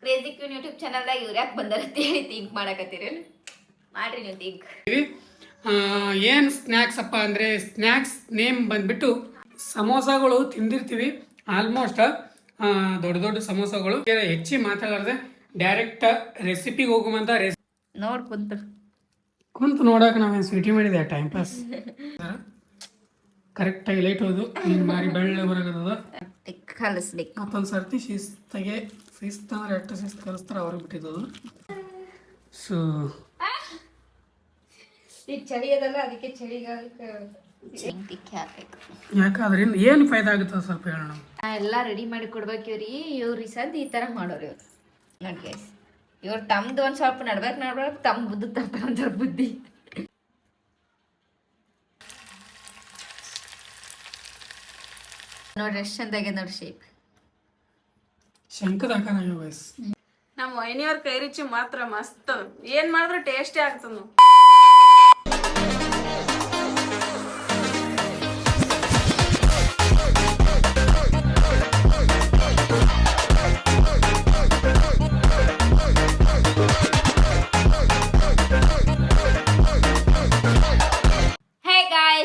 Crazy queen YouTube ಚಾನಲ್ದಾಗ ಇವ್ರು ಯಾಕೆ ಬಂದಾರ ಅಂತ ಹೇಳಿ ಥಿಂಕ್ ಮಾಡಕತ್ತೀರಿ. ಮಾಡ್ರಿ ನೀವು ಥಿಂಕ್. ಏನು ಸ್ನ್ಯಾಕ್ಸ್ ಅಪ್ಪ ಅಂದರೆ ಸ್ನ್ಯಾಕ್ಸ್ ನೇಮ್ ಬಂದ್ಬಿಟ್ಟು ಸಮೋಸಾಗಳು ತಿಂದಿರ್ತೀವಿ ಆಲ್ಮೋಸ್ಟ್. ದೊಡ್ಡ ದೊಡ್ಡ ಸಮೋಸಾಗಳು ಹೆಚ್ಚಿ ಮಾತಾಡದೆ ಡೈರೆಕ್ಟ್ ರೆಸಿಪಿಗೆ ಹೋಗುವಂತ ನೋಡ್ ಕುಂತು ನೋಡಕ್ಕೆ ನಾವೇನು ಸ್ವೀಟಿ ಮಾಡಿದೆ ಟೈಮ್ ಪಾಸ್. ಕರೆಕ್ಟಾಗಿ ಲೈಟ್ ಹೋದು ಮಾರಿ ಬೆಳ್ಳ ಬರೋದ ಕಲಿಸ್ಬೇಕು. ಮತ್ತೊಂದು ಸರ್ತಿ ಶಿಸ್ತಂದ್ರೆ ಎಷ್ಟು ಶಿಸ್ತು ಕಲಿಸ್ತಾರೆ ಅವ್ರಿಗೆ ಬಿಟ್ಟಿದ್ದು. ಸೊ ಈಗ ಚಳಿ ಅದಲ್ಲ, ಅದಕ್ಕೆ ಚಳಿಗಾಲಕ್ಕೆ ಹಾಕ್ಬೇಕು. ಯಾಕಾದ್ರೆ ಏನು ಫಾಯ್ದಾ ಆಗುತ್ತೆ ಸ್ವಲ್ಪ ಹೇಳೋಣ. ಎಲ್ಲ ರೆಡಿ ಮಾಡಿ ಕೊಡ್ಬೇಕು ಇವ್ರಿ ಸದ್ ಈ ಥರ ಮಾಡೋರು ಇವ್ರು. ನೋಡಿ ಗೈಸ್, ಇವ್ರು ತಮ್ದು ಒಂದು ಸ್ವಲ್ಪ ನಡ್ಬೇಕು ತಮ್ಮ ಬುದ್ಧಿ ತರ್ತಾರೆ ಒಂದು ಸ್ವಲ್ಪ ಬುದ್ಧಿ. ನೋಡ್ರಿ ಎಷ್ಟು ಚಂದಾಗಿದೆ ನೋಡಿ ಶೇಪ್. ಶಂಕದ ಆಕಾರ ವಯಸ್ ನಮ್ಮ ವೈನಿಯವ್ರ ಕೈ ರುಚಿ ಮಾತ್ರ ಮಸ್ತ್. ಏನ್ ಮಾಡಿದ್ರೆ ಟೇಸ್ಟಿ ಆಗ್ತದ.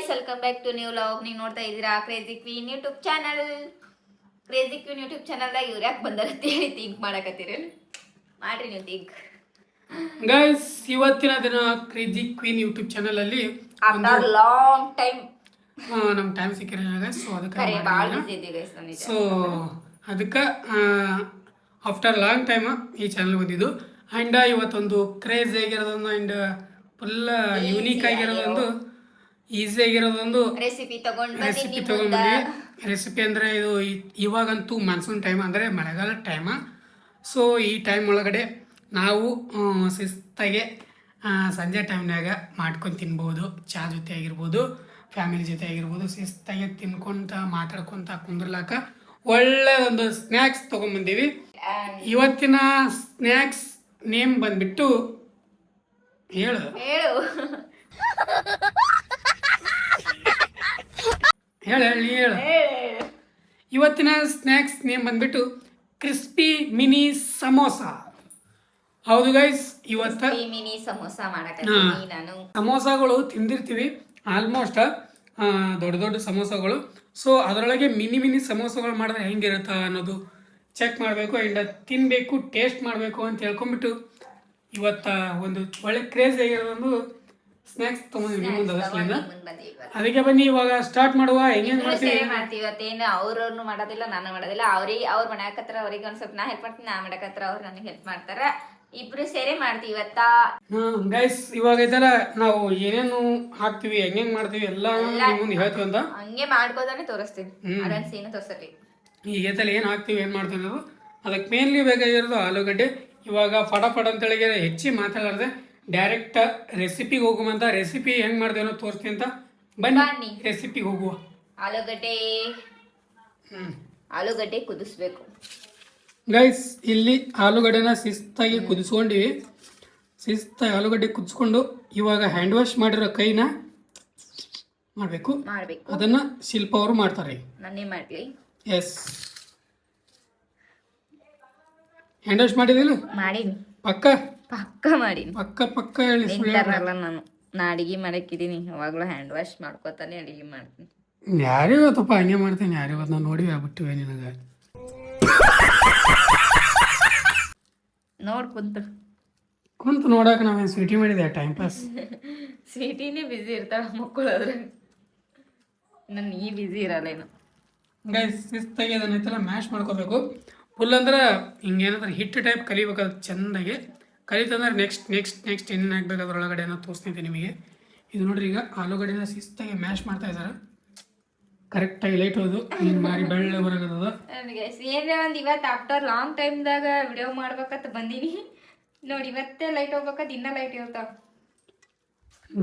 Welcome back to new vlog. ನೀವು ನೋಡ್ತಾ ಇದ್ದೀರಾ crazy queen YouTube channel. Crazy queen YouTube ಚಾನಲ್ದಾಗ ಇವ್ರು ಯಾಕೆ ಬಂದಾರ ಅಂತ ಹೇಳಿ ಥಿಂಕ್ ಮಾಡಕತ್ತೀರಿ. ಮಾಡ್ರಿ ನೀವು ಥಿಂಕ್. ಗೈಸ್, ಇವತ್ತಿನ ದಿನ ಕ್ರೇಜಿ ಕ್ವೀನ್ ಯೂಟ್ಯೂಬ್ ಚಾನಲ್ ಅಲ್ಲಿ ಆಫ್ಟರ್ ಲಾಂಗ್ ಟೈಮ್ ನಮ್ ಟೈಮ್ ಸಿಕ್ಕಿರಲಿಲ್ಲ ಗೈಸ್. ಸೊ ಅದಕ್ಕೆ ಆಫ್ಟರ್ ಲಾಂಗ್ ಟೈಮ್ ಈ ಚಾನಲ್ ಬಂದಿದ್ದು. ಅಂಡ್ ಇವತ್ತೊಂದು ಕ್ರೇಜ್ ಆಗಿರೋದೊಂದು ಅಂಡ್ ಫುಲ್ ಯೂನಿಕ್ ಆಗಿರೋದೊಂದು ಈಸಿ ಆಗಿರೋದೊಂದು ರೆಸಿಪಿ ತಗೊಂಡ್ಬಂದ್ವಿ. ರೆಸಿಪಿ ಅಂದರೆ ಇದು ಇವಾಗಂತೂ ಮಾನ್ಸೂನ್ ಟೈಮ್ ಅಂದರೆ ಮಳೆಗಾಲ ಟೈಮ. ಸೊ ಈ ಟೈಮ್ ಒಳಗಡೆ ನಾವು ಶಿಸ್ತಾಗೆ ಸಂಜೆ ಟೈಮ್ನಾಗ ಮಾಡ್ಕೊಂಡು ತಿನ್ಬೋದು. ಚಹಾ ಜೊತೆ ಆಗಿರ್ಬೋದು, ಫ್ಯಾಮಿಲಿ ಜೊತೆ ಆಗಿರ್ಬೋದು, ಶಿಸ್ತಾಗೆ ತಿನ್ಕೊಂತ ಮಾತಾಡ್ಕೊತ ಕುಂದ್ರಲಾಕ ಒಳ್ಳೆಯದೊಂದು ಸ್ನ್ಯಾಕ್ಸ್ ತೊಗೊಂಬಂದೀವಿ. ಇವತ್ತಿನ ಸ್ನ್ಯಾಕ್ಸ್ ನೇಮ್ ಬಂದ್ಬಿಟ್ಟು ಹೇಳು ಹೇಳು. ಇವತ್ತಿನ ಸ್ನ್ಯಾಕ್ಸ್ ನೇಮ್ ಬಂದ್ಬಿಟ್ಟು ಕ್ರಿಸ್ಪಿ ಮಿನಿ ಸಮೋಸ. ಹೌದು ಗೈಸ್, ಇವತ್ತು ಮಿನಿ ಸಮೋಸ ಮಾಡಕತ್ತೀನಿ ನಾನು. ಸಮೋಸಾಗಳು ತಿಂದಿರ್ತೀವಿ ಆಲ್ಮೋಸ್ಟ್, ದೊಡ್ಡ ದೊಡ್ಡ ಸಮೋಸಾಗಳು. ಸೊ ಅದರೊಳಗೆ ಮಿನಿ ಸಮೋಸಾಗಳು ಮಾಡಿದ್ರೆ ಹೆಂಗಿರುತ್ತ ಅನ್ನೋದು ಚೆಕ್ ಮಾಡಬೇಕು ಆ್ಯಂಡ್ ತಿನ್ನಬೇಕು, ಟೇಸ್ಟ್ ಮಾಡಬೇಕು ಅಂತ ಹೇಳ್ಕೊಂಡ್ಬಿಟ್ಟು ಇವತ್ತು ಒಂದು ಒಳ್ಳೆ ಕ್ರೇಜ್ ಆಗಿರೋದೊಂದು ಸ್ನ್ಯಾಕ್ಸ್ ತೊಗೊಂಡಿವಿ ಮುಂದೆ. ಅದಕ್ಕೆ ಬನ್ನಿ ಇವಾಗ ಸ್ಟಾರ್ಟ್ ಮಾಡುವ. ಹೆಂಗೆ ಮಾಡ್ತೀವಿ ಇವತ್ತೇನು ಅವ್ರನ್ನು ಮಾಡೋದಿಲ್ಲ, ನಾನು ಮಾಡೋದಿಲ್ಲ. ಅವ್ರು ಮಾಡಕತ್ರ ಅವ್ರಿಗೆ ಒಂದ್ ಸ್ವಲ್ಪ ನಾ ಹೆಲ್ಪ್ ಮಾಡ್ತೀನಿ, ನಾ ಮಾಡಕತ್ರ ಅವ್ರು ನನಗೆ ಹೆಲ್ಪ್ ಮಾಡ್ತಾರ. ಇಬ್ರು ಸೇರಿ ಮಾಡ್ತೀವಿ ಇವತ್ತ. ಗೈಸ್, ಇವಾಗ ಇದೆಲ್ಲ ನಾವು ಏನೇನು ಹಾಕ್ತಿವಿ, ಹೆಂಗ್ ಮಾಡ್ತೀವಿ ಎಲ್ಲ ಮುಂದೆ ಹೇಳ್ತೀವಿ ಅಂತ ಹಂಗೆ ಮಾಡ್ಕೋದಾನೆ ತೋರಿಸ್ತೀವಿ. ಅದನ್ನ ಸೀನು ತೋರಿಸ್ತೀವಿ. ಈ ಇದೆಲ್ಲ ಏನು ಹಾಕ್ತಿವಿ, ಏನು ಮಾಡ್ತೀವಿ ಅನ್ನೋದು. ಅದಕ್ಕೆ ಮೇನ್ಲಿ ಬೇಕಾಗಿರೋದು ಆಲೂಗಡ್ಡೆ. ಇವಾಗ ಫಟಾಫಟ್ ಅಂತೇಳಿ ಹೆಚ್ಚಿ ಮಾತಾಡದೆ ಡೈರೆಕ್ಟ್ ರೆಸಿಪಿಗೆ ಹೋಗುವಂತ. ರೆಸಿಪಿ ಹೆಂಗ್ ಮಾಡ್ತೀವಿ ಅನ್ನೋ ತೋರಿಸ್ತೀನಿ ಅಂತ ಬನ್ನಿ ರೆಸಿಪಿಗೆ ಹೋಗುವ. ಆಲೂಗಡ್ಡೆ ಕುದಿಸ್ಬೇಕು ಗೈಸ್. ಇಲ್ಲಿ ಆಲೂಗಡ್ಡೆನ ಶಿಸ್ತಾಗಿ ಕುದಿಸ್ಕೊಂಡಿವಿ. ಶಿಸ್ತಾಗಿ ಆಲೂಗಡ್ಡೆ ಕುದಿಸ್ಕೊಂಡು ಇವಾಗ ಹ್ಯಾಂಡ್ ವಾಶ್ ಮಾಡಿರೋ ಕೈನ ಮಾಡಬೇಕು. ಅದನ್ನ ಶಿಲ್ಪ ಅವರು ಮಾಡ್ತಾರೆ. ನನ್ನೇ ಮಾಡ್ಲಿ. ಎಸ್, ಹ್ಯಾಂಡ್ ವಾಶ್ ಮಾಡಿದಿಲ್ಲ? ಮಾಡೀನಿ. ಪಕ್ಕ ಮಾಡೀನಿ. ಪಕ್ಕ ಹೇಳಿ. ನಾ ಅಡಿಗೆ ಮಾಡಕ್ಕಿದೀನಿ, ಯಾವಾಗ್ಲೂ ಹ್ಯಾಂಡ್ ವಾಶ್ ಮಾಡ್ಕೋತಾನೆ ಅಡಿಗೆ ಮಾಡ್ತೀನಿ. ಯಾರಿವತ್ತಪ್ಪ ಹಂಗೆ ಮಾಡ್ತೀನಿ, ಯಾರಿವತ್ತು ನಾವು ನೋಡಿ ಆಗ್ಬಿಟ್ಟಿವೆ ನಿನಗೆ. ನೋಡ್ ಕುಂತು ನೋಡಕ್ಕೆ ನಾವೇನು ಸ್ವೀಟಿ ಮಾಡಿದೆ ಟೈಮ್ ಪಾಸ್. ಸ್ವೀಟಿನೇ ಬಿಸಿ ಇರ್ತಾಳ ಮಕ್ಕಳಾದ್ರೆ, ನಾನು ಈ ಬಿಸಿ ಇರಲ್ಲೇನು. ಗೈಸ್, ಶಿಸ್ತಾಗಿ ಅದನ್ನೈತೆಲ್ಲ ಮ್ಯಾಶ್ ಮಾಡ್ಕೋಬೇಕು ಫುಲ್. ಅಂದ್ರೆ ಹಿಂಗೇನಂದ್ರೆ ಹಿಟ್ಟು ಟೈಪ್ ಕಲಿಬೇಕಾದ ಚೆಂದಾಗಿ ಕಲಿತಂದ್ರೆ ನೆಕ್ಸ್ಟ್ ಏನೇನು ಹಾಕ್ಬೇಕು ಅದ್ರೊಳಗಡೆ ಏನೋ ತೋರಿಸ್ತಿದ್ದೆ ನಿಮಗೆ. ಇದು ನೋಡ್ರಿ, ಈಗ ಆಲೂಗಡ್ಡೆನ ಶಿಸ್ತಾಗಿ ಮ್ಯಾಶ್ ಮಾಡ್ತಾ ಇದ್ದಾರೆ. ಕರೆಕ್ಟಾಗಿ ಲೈಟ್ ಹೋದು ಮಾರಿ ಬೆಳ್ಳ ಬರೋದ. ಏನೇ ಒಂದು ಇವತ್ತು ಆಫ್ಟರ್ ಲಾಂಗ್ ಟೈಮ್ದಾಗ ವಿಡಿಯೋ ಮಾಡ್ಬೇಕಂತ ಬಂದೀನಿ ನೋಡಿ. ಇವತ್ತೇ ಲೈಟ್ ಹೋಗ್ಬೇಕಂತ ಇನ್ನೂ ಲೈಟ್ ಇರ್ತಾವ.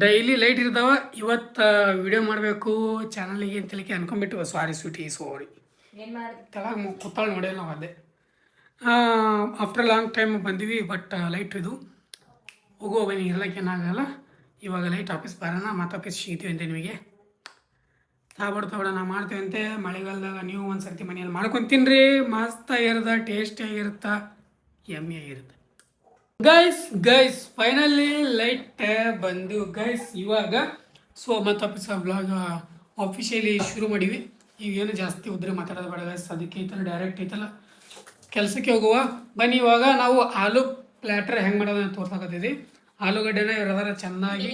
ಡೈಲಿ ಲೈಟ್ ಇರ್ತಾವ. ಇವತ್ತು ವಿಡಿಯೋ ಮಾಡಬೇಕು ಚಾನಲಿಗೆ ಅಂತಲಿಕ್ಕೆ ಅನ್ಕೊಂಡ್ಬಿಟ್ಟು ಸಾರಿ ಏನು ಮಾಡಿ ತೆಳಗೆ ಕೂತಾಳು ನೋಡಿಲ್ಲ ನಾವು. ಅದೇ ಆಫ್ಟರ್ ಲಾಂಗ್ ಟೈಮ್ ಬಂದೀವಿ. ಬಟ್ ಲೈಟ್ ಇದು ಹೋಗೋ ಬನ್ನಿ ಇರ್ಲಿಕ್ಕೆ ಏನಾಗಲ್ಲ. ಇವಾಗ ಲೈಟ್ ಆಫೀಸ್ ಬರೋಣ, ಮತ್ತೆ ಆಫೀಸ್ ಸಿಗ್ತೀವಿ ಅಂತ ನಿಮಗೆ. ತಾಬಡ್ತಾವಡ ನಾವು ಮಾಡ್ತೀವಂತೆ ಮಳೆಗಾಲದಾಗ. ನೀವು ಒಂದು ಸರ್ತಿ ಮನೆಯಲ್ಲಿ ಮಾಡ್ಕೊಂಡು ತಿನ್ನಿರಿ, ಮಸ್ತಾಗಿರುತ್ತೆ, ಟೇಸ್ಟಿಯಾಗಿರುತ್ತೆ. ಯಮ್ಮಿ ಆಗಿರುತ್ತೆ. ಗೈಸ್ ಫೈನಲಿ ಲೈಟ್ ಬಂದು ಗೈಸ್ ಇವಾಗ ಸೊ ಮತ್ತೆ ಬ್ಲಾಗ್ ಆಫಿಷಿಯಲಿ ಶುರು ಮಾಡಿವಿ. ಈಗೇನು ಜಾಸ್ತಿ ಉದ್ರೆ ಮಾತಾಡೋದು ಬೇಡ ಗೈಸ್, ಅದಕ್ಕೆ ಈ ಥರ ಡೈರೆಕ್ಟ್ ಐತಲ್ಲ ಕೆಲಸಕ್ಕೆ ಹೋಗುವ. ಬನ್ನಿ ಇವಾಗ ನಾವು ಆಲೂ ಪ್ಲ್ಯಾಟರ್ ಹೆಂಗೆ ಮಾಡೋದನ್ನ ತೋರ್ಸಕತ್ತಿದ್ವಿ. ಆಲೂಗಡ್ಡೆನ ಇರೋದಾರ ಚೆನ್ನಾಗಿ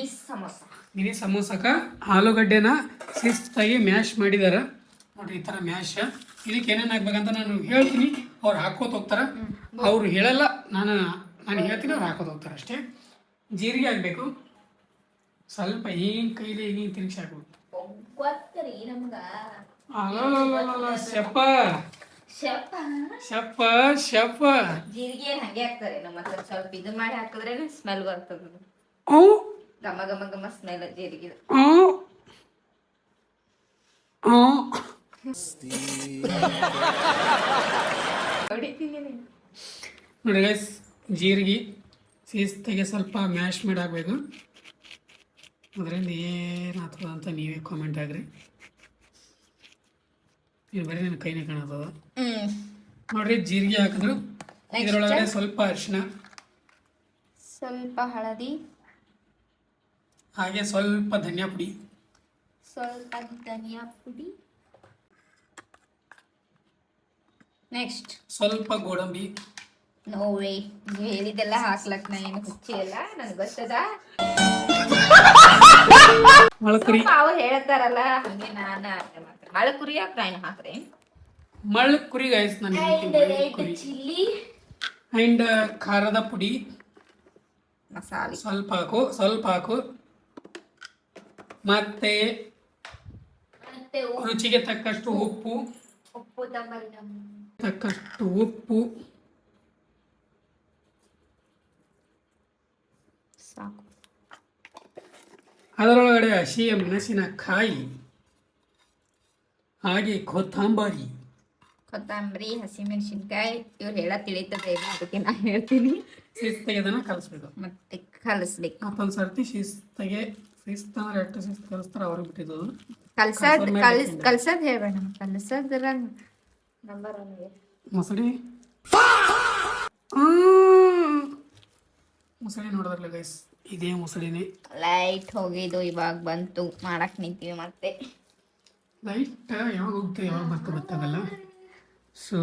ಮಿನಿ ಸಮೋಸಕ ಆಲೂಗಡ್ಡೆನ ಶಿಸ್ತಾಗಿ ಮ್ಯಾಶ್ ಮಾಡಿದಾರೆ ನೋಡ್ರಿ. ಈ ಥರ ಮ್ಯಾಶ್ ಇದಕ್ಕೆ ಏನೇನು ಹಾಕ್ಬೇಕಂತ ನಾನು ಹೇಳ್ತೀನಿ, ಅವ್ರು ಹಾಕೋತ ಹೋಗ್ತಾರೆ. ಅವ್ರು ಹೇಳಲ್ಲ, ನಾನು ಹೇಳ್ತೀನಿ, ಅವ್ರು ಹಾಕೋತ ಹೋಗ್ತಾರೆ ಅಷ್ಟೇ. ಜೀರಿಗೆ ಹಾಕಬೇಕು ಸ್ವಲ್ಪ, ಹಿಂಗೆ ಕೈಲಿ ಹಿಂಗೆ ತಿರುಗಿಸಿ ಹಾಕ್ಬೇಕು. ಶಪ್ಪ ಜೀರಿಗೆ ಹಂಗೆ ಹಾಕ್ತಾರೆ ನಮ್ಮ ಹತ್ರ, ಸ್ವಲ್ಪ ಇದು ಮಾಡಿ ಹಾಕಿದ್ರೆ ಸ್ಮೆಲ್ ಬರ್ತದ. ಘಮ ಘಮ ಘಮ ಸ್ಮೆಲ್ ಜೀರಿಗೆ. ನೋಡಿ ಗೈಸ್, ಜೀರಿಗೆ ಶಿಸ್ತಾಗಿ ಸ್ವಲ್ಪ ಮ್ಯಾಶ್ ಮಾಡಿ ಹಾಕ್ಬೇಕು. ಅದರಿಂದ ಏನಾಗ್ತದ ಅಂತ ನೀವೇ ಕಾಮೆಂಟ್ ಆಗ್ರಿ. ಇದು ಬರೀ ನನ್ನ ಕೈನೇ ಕಾಣತ್ತದ ನೋಡ್ರಿ. ಜೀರಿಗೆ ಹಾಕಿದ್ರು ಇದರೊಳಗಡೆ ಸ್ವಲ್ಪ ಅರಿಶಿನ, ಸ್ವಲ್ಪ ಹಳದಿ, ಹಾಗೆ ಸ್ವಲ್ಪ ಧನಿಯಾ ಪುಡಿ, ನೆಕ್ಸ್ಟ್ ಸ್ವಲ್ಪ ಗೋಡಂಬಿ. ನೋ ವೇ, ನೀವು ಹೇಳಿದೆಲ್ಲ ಹಾಕ್ಲಕ್ ನಾ ಏನು ಹುಚ್ಚಿ ಅಲ್ಲ, ನನಗೆ ಗೊತ್ತದ. ಮಳಕುರಿ ಅವ್ರು ಹೇಳ್ತಾರಲ್ಲ ಹಂಗೆ ನಾನು ಮಳಕುರಿ ಹಾಕ್ರ ಏನು ಹಾಕ್ರೆ ಮಳಕುರಿ ಗೈಸ್, ನಾನು ಚಿಲ್ಲಿ ಆ್ಯಂಡ್ ಖಾರದ ಪುಡಿ ಮಸಾಲೆ ಸ್ವಲ್ಪ ಹಾಕು ಮತ್ತೆ ರುಚಿಗೆ ತಕ್ಕಷ್ಟು ಉಪ್ಪು ಸಾಕು. ಅದರೊಳಗಡೆ ಹಸಿ ಮೆಣಸಿನಕಾಯಿ, ಹಾಗೆ ಕೊತ್ತಂಬರಿ, ಹಸಿಮೆಣಸಿನ್ಕಾಯಿ. ಇವ್ರು ಹೇಳ ತಿಳಿತದೆ ಇಲ್ಲ, ಅದಕ್ಕೆ ನಾನು ಹೇಳ್ತೀನಿ. ಶಿಸ್ತಾಗಿ ಅದನ್ನು ಕಲಿಸ್ಬೇಕು, ಮತ್ತೆ ಕಲಿಸ್ಬೇಕು. ಮತ್ತೊಂದು ಸರ್ತಿ ಶಿಸ್ತಾಗೆ ಶಿಸ್ತಂದ್ರೆ ಎಷ್ಟು ಶಿಸ್ತು ಕಲಿಸ್ತಾರೆ ಅವ್ರಿಗೆ ಬಿಟ್ಟಿದ್ದು. ಕಲ್ಸದ್ ಹೇಳ್ಬೇಡ, ಕಲ್ಸದ್ರ ನಂಬರ್ ಮೊಸಳಿ ನೋಡಿದ್ರಲ್ಲ ಗೈಸ್, ಇದೇ ಮೊಸಳಿನೇ. ಲೈಟ್ ಹೋಗಿದ್ದು ಇವಾಗ ಬಂತು, ಮಾಡಕ್ ನಿಂತೀವಿ. ಮತ್ತೆ ಲೈಟ್ ಯಾವಾಗ ಹೋಗ್ತದೆ ಯಾವಾಗ ಬರ್ತಾ ಗೊತ್ತಾಗಲ್ಲ. ಸೊ